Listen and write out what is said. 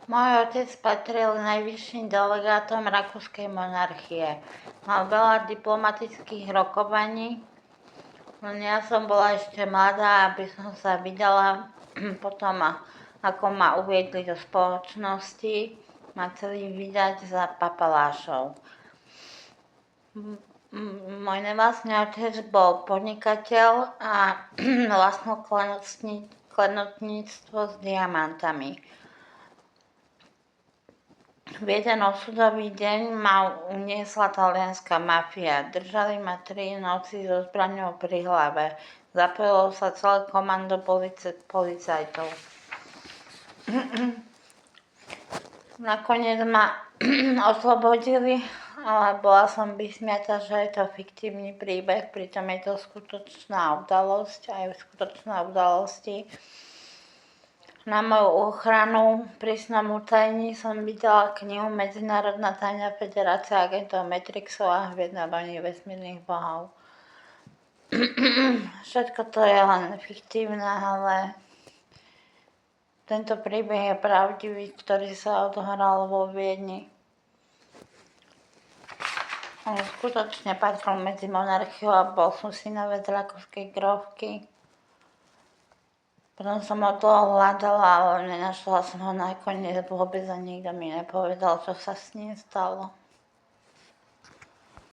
Môj otec patril najvyšším delegátom rakúskej monarchie. Mal veľa diplomatických rokovaní, len ja som bola ešte mladá, aby som sa vydala potom, ako ma uviedli do spoločnosti, ma chceli vydať za papalášov. Môj nevlastný otec bol podnikateľ a vlastnil klenotníctvo s diamantami. V jeden osudový deň ma uniesla talianska mafia. Držali ma 3 noci so zbraňou pri hlave. Zapojilo sa celé komando policajtov. Nakoniec ma oslobodili, ale bola som vysmiata, že je to fiktívny príbeh, pritom je to skutočná udalosť, aj skutočné udalosti. Na moju ochranu pri prísnom utajení som vydala knihu Medzinárodná tajná federácia agentov Matrixov a Hviezda vojny vesmírnych bohov. Všetko to je len fiktívne, ale tento príbeh je pravdivý, ktorý sa odohral vo Viedni. On skutočne patril medzi monarchiu a bol som synovec rakúskej grófky. Potom som ho dlho hľadala, ale nenašla som ho nakoniec vôbec a nikto mi nepovedal, čo sa s ním stalo.